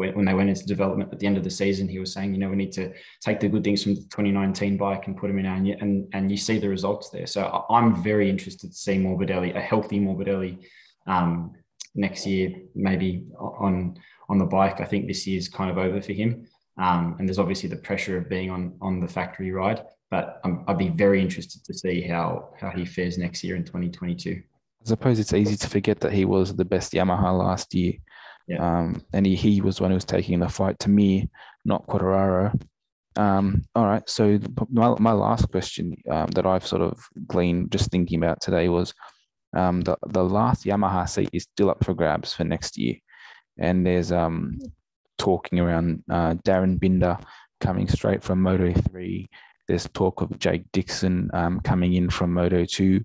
when they went into development at the end of the season, he was saying, we need to take the good things from the 2019 bike and put them in our, and you see the results there. So I'm very interested to see Morbidelli, a healthy Morbidelli, next year, maybe on the bike. I think this year's kind of over for him. And there's obviously the pressure of being on the factory ride, but I'd be very interested to see how he fares next year in 2022. I suppose it's easy to forget that he was the best Yamaha last year. Yeah. And he was one who was taking the fight to me, not Quartararo. All right. So my last question that I've sort of gleaned just thinking about today was the last Yamaha seat is still up for grabs for next year. And there's talking around Darren Binder coming straight from Moto3. There's talk of Jake Dixon coming in from Moto2.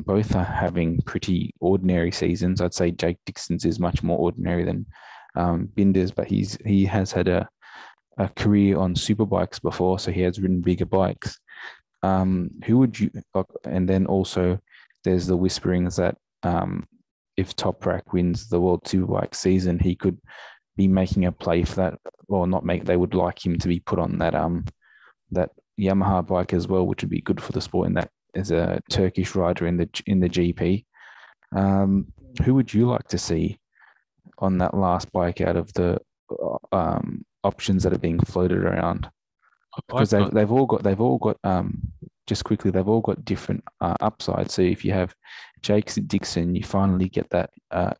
Both are having pretty ordinary seasons. I'd say Jake Dixon's is much more ordinary than Binder's, but he has had a career on superbikes before, so he has ridden bigger bikes. Who would you? And then also, there's the whisperings that if Toprak wins the World Superbike season, he could be making a play for that, or not make. They would like him to be put on that Yamaha bike as well, which would be good for the sport. In that, as a Turkish rider in the GP, who would you like to see on that last bike out of the options that are being floated around? Because they've all got just quickly, they've all got different upsides. So if you have Jake Dixon, you finally get that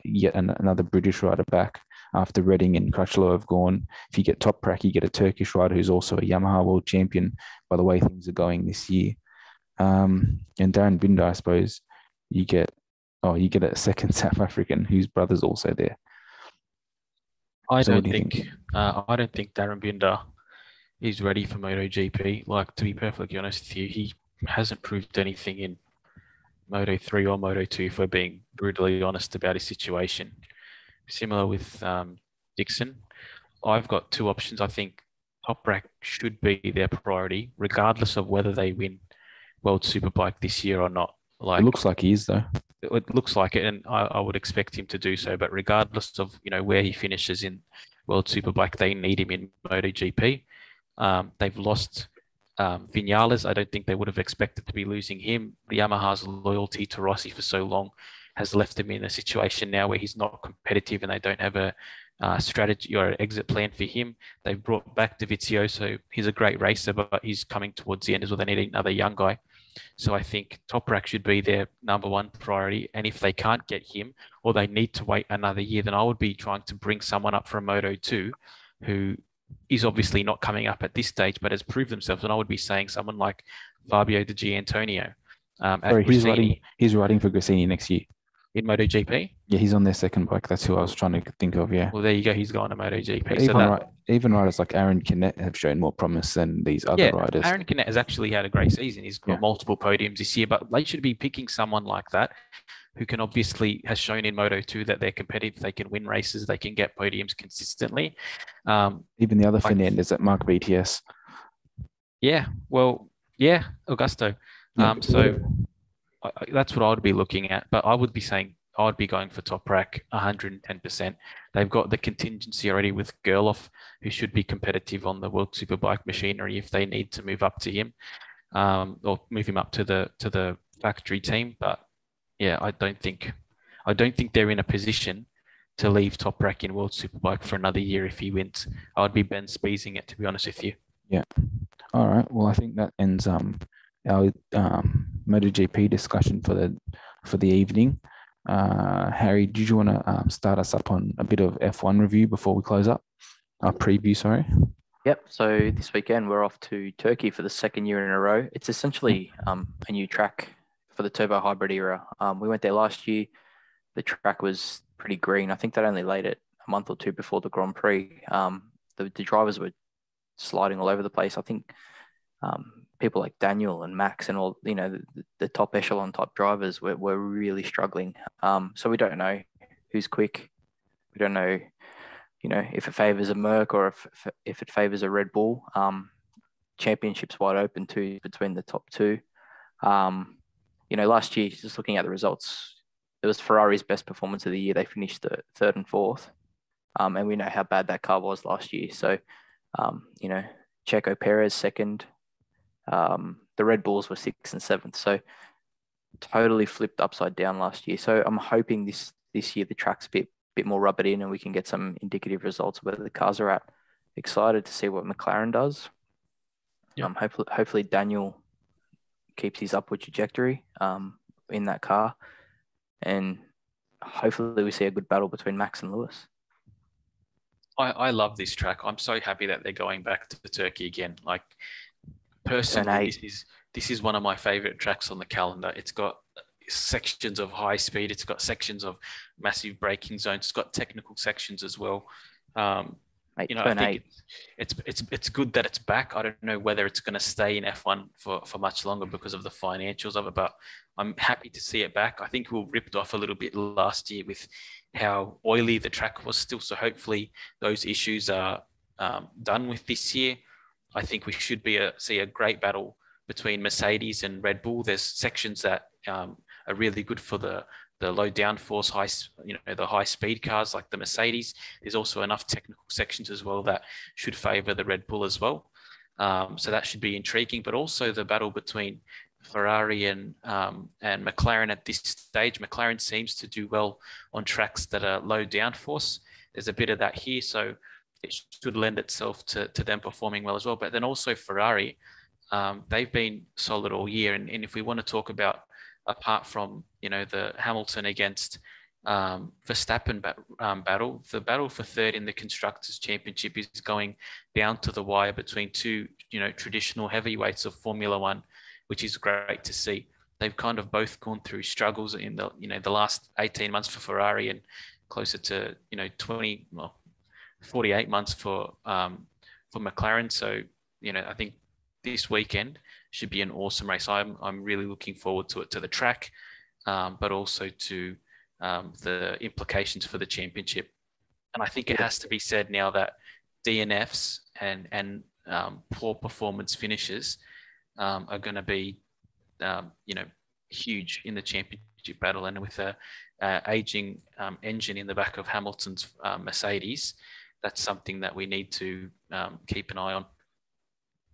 yet another British rider back after Redding and Crutchlow have gone. If you get Toprak, you get a Turkish rider who's also a Yamaha world champion by the way things are going this year. And Darren Binder, I suppose, you get a second South African whose brother's also there. I don't think Darren Binder is ready for MotoGP. Like, to be perfectly honest with you, he hasn't proved anything in Moto3 or Moto2, if we're being brutally honest about his situation. Similar with Dixon. I've got two options. I think Toprak should be their priority, regardless of whether they win World Superbike this year or not. It looks like he is, though. It looks like it, and I would expect him to do so. But regardless of where he finishes in World Superbike, they need him in MotoGP. They've lost Vinales. I don't think they would have expected to be losing him. The Yamaha's loyalty to Rossi for so long has left him in a situation now where he's not competitive and they don't have a strategy or exit plan for him. They've brought back Dovizioso. He's a great racer, but he's coming towards the end as well. They need another young guy. So I think Toprak should be their number one priority. And if they can't get him, or they need to wait another year, then I would be trying to bring someone up from Moto2 who is obviously not coming up at this stage, but has proved themselves. And I would be saying someone like Fabio De Gianantonio. He's riding for Gresini next year. In MotoGP? Yeah, he's on their second bike. That's who I was trying to think of, yeah. Well, there you go. He's going to MotoGP. Even riders like Aaron Canet have shown more promise than these other riders. Aaron Canet has actually had a great season. He's got multiple podiums this year, but they should be picking someone like that who has shown in Moto2 that they're competitive. They can win races. They can get podiums consistently. Even the other Fernandez at Mark BTS. Yeah, Augusto. That's what I would be looking at, but I would be saying I would be going for Toprak 110%. They've got the contingency already with Gerloff, who should be competitive on the World Superbike machinery if they need to move up to him, or move him up to the factory team. But yeah, I don't think they're in a position to leave Toprak in World Superbike for another year if he wins. I would be Ben Spiesing it, to be honest with you. Yeah. All right. Well, I think that ends our MotoGP discussion for the evening. Harry, did you want to start us up on a bit of F1 review before we close up? Our preview, sorry. Yep. So this weekend we're off to Turkey for the second year in a row. It's essentially a new track for the turbo hybrid era. We went there last year. The track was pretty green. I think they only laid it a month or two before the Grand Prix. The drivers were sliding all over the place. I think people like Daniel and Max and all, the top echelon type drivers were really struggling. So we don't know who's quick. We don't know, if it favors a Merc or if it favors a Red Bull. Championship's wide open too between the top two. Last year, just looking at the results, it was Ferrari's best performance of the year. They finished third and fourth. And we know how bad that car was last year. So, Checo Perez second. The Red Bulls were 6th and 7th. So totally flipped upside down last year. So I'm hoping this year the track's a bit more rub it in and we can get some indicative results where the cars are at. Excited to see what McLaren does. Yep. Hopefully Daniel keeps his upward trajectory in that car, and hopefully we see a good battle between Max and Lewis. I love this track. I'm so happy that they're going back to Turkey again. Like, personally, this is one of my favorite tracks on the calendar. It's got sections of high speed. It's got sections of massive braking zones. It's got technical sections as well. I think it's good that it's back. I don't know whether it's going to stay in F1 for much longer because of the financials of it, but I'm happy to see it back. I think we were ripped off a little bit last year with how oily the track was still. So hopefully those issues are done with this year. I think we should see a great battle between Mercedes and Red Bull. There's sections that are really good for the low downforce, the high speed cars like the Mercedes. There's also enough technical sections as well that should favor the Red Bull as well. So that should be intriguing. But also the battle between Ferrari and McLaren at this stage. McLaren seems to do well on tracks that are low downforce. There's a bit of that here, so it should lend itself to them performing well as well. But then also Ferrari, they've been solid all year. And if we want to talk about, apart from the Hamilton against Verstappen battle, the battle for third in the Constructors' Championship is going down to the wire between two traditional heavyweights of Formula One, which is great to see. They've kind of both gone through struggles in the last 18 months for Ferrari and closer to 48 months for McLaren. So I think this weekend should be an awesome race. I'm really looking forward to it, to the track, but also to the implications for the championship. And I think it has to be said now that DNFs and poor performance finishes are going to be huge in the championship battle. And with a aging engine in the back of Hamilton's Mercedes, that's something that we need to keep an eye on.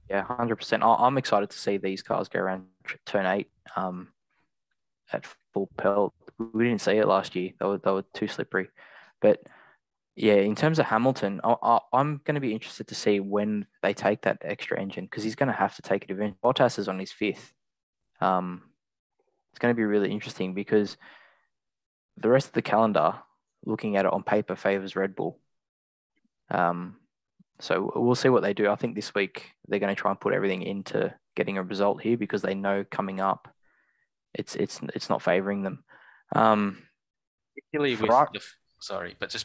Yeah, 100%. I'm excited to see these cars go around turn 8 at full pelt. We didn't see it last year. They were too slippery. But yeah, in terms of Hamilton, I'm going to be interested to see when they take that extra engine, because he's going to have to take it eventually. Bottas is on his 5th. It's going to be really interesting because the rest of the calendar, looking at it on paper, favors Red Bull. So we'll see what they do. I think this week they're going to try and put everything into getting a result here, because they know coming up, it's not favouring them. Particularly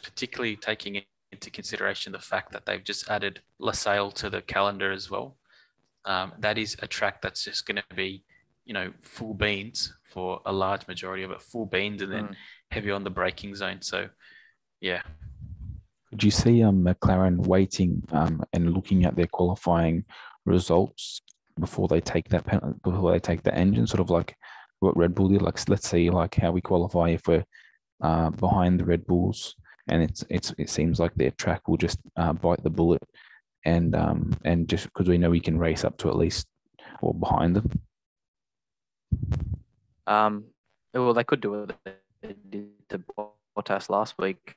particularly taking into consideration the fact that they've just added Losail to the calendar as well. That is a track that's just going to be, full beans for a large majority of it, full beans, and then heavy on the braking zone. So, yeah. Could you see McLaren waiting and looking at their qualifying results before they take the engine, sort of like what Red Bull did? Like, let's see, like how we qualify if we're behind the Red Bulls, and it seems like their track will just bite the bullet, and just because we know we can race up to at least or behind them. Well, they could do it. They did to Bottas last week.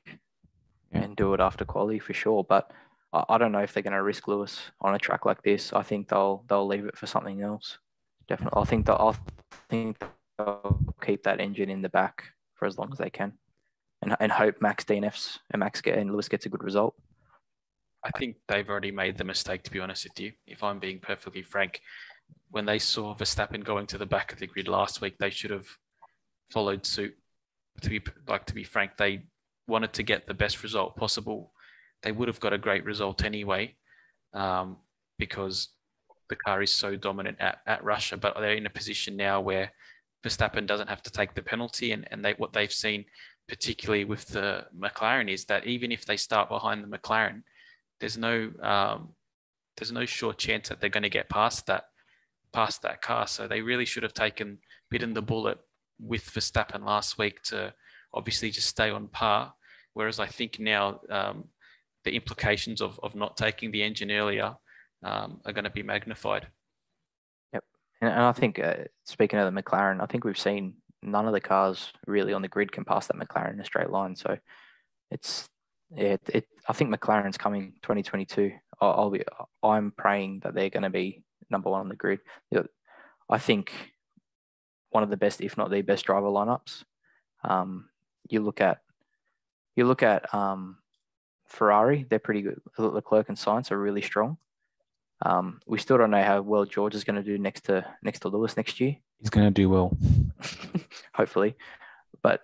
And do it after quali for sure. But I don't know if they're going to risk Lewis on a track like this. I think they'll leave it for something else. Definitely. I think they'll keep that engine in the back for as long as they can, and hope Max DNFs and Lewis gets a good result. I think they've already made the mistake, to be honest with you. If I'm being perfectly frank, when they saw Verstappen going to the back of the grid last week, they should have followed suit. To be frank, they wanted to get the best result possible. They would have got a great result anyway, because the car is so dominant at Russia. But they're in a position now where Verstappen doesn't have to take the penalty, and what they've seen, particularly with the McLaren, is that even if they start behind the McLaren, there's no sure chance that they're going to get past that car. So they really should have bitten the bullet with Verstappen last week to obviously just stay on par Whereas I think now the implications of not taking the engine earlier are going to be magnified. Yep. And I think, speaking of the McLaren, I think we've seen none of the cars really on the grid can pass that McLaren in a straight line. So I think McLaren's coming 2022. I'm praying that they're going to be number one on the grid. I think one of the best, if not the best, driver lineups. You look at Ferrari, they're pretty good. Leclerc and Sainz are really strong. We still don't know how well George is going to do next to Lewis next year. He's going to do well, hopefully. But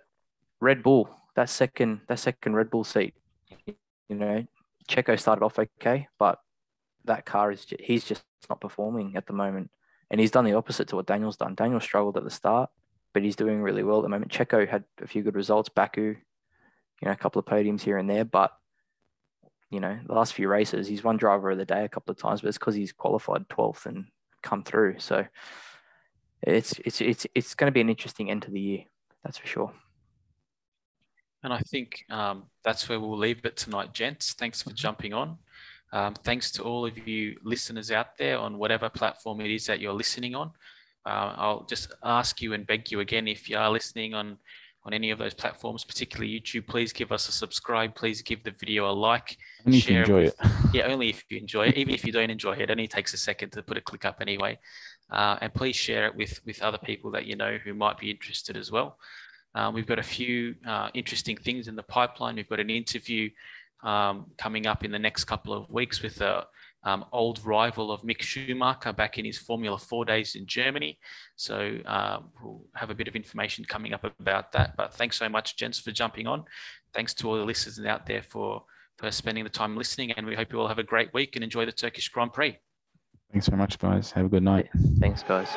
Red Bull, that second Red Bull seat, Checo started off okay, but that car he's just not performing at the moment, and he's done the opposite to what Daniel's done. Daniel struggled at the start, but he's doing really well at the moment. Checo had a few good results, Baku, a couple of podiums here and there, but the last few races, he's won driver of the day a couple of times, but it's because he's qualified 12th and come through. So it's going to be an interesting end to the year, that's for sure. And I think that's where we'll leave it tonight, gents. Thanks for jumping on. Thanks to all of you listeners out there on whatever platform it is that you're listening on. I'll just ask you and beg you again, if you are listening on any of those platforms, particularly YouTube, please give us a subscribe. Please give the video a like. Only if you enjoy it. Yeah, only if you enjoy it. Even if you don't enjoy it, it only takes a second to put a click up anyway. And please share it with other people that you know who might be interested as well. We've got a few interesting things in the pipeline. We've got an interview coming up in the next couple of weeks with a old rival of Mick Schumacher back in his Formula 4 days in Germany. So we'll have a bit of information coming up about that. But thanks so much, gents, for jumping on. Thanks to all the listeners out there for spending the time listening. And we hope you all have a great week and enjoy the Turkish Grand Prix. Thanks very much, guys. Have a good night. Thanks, guys.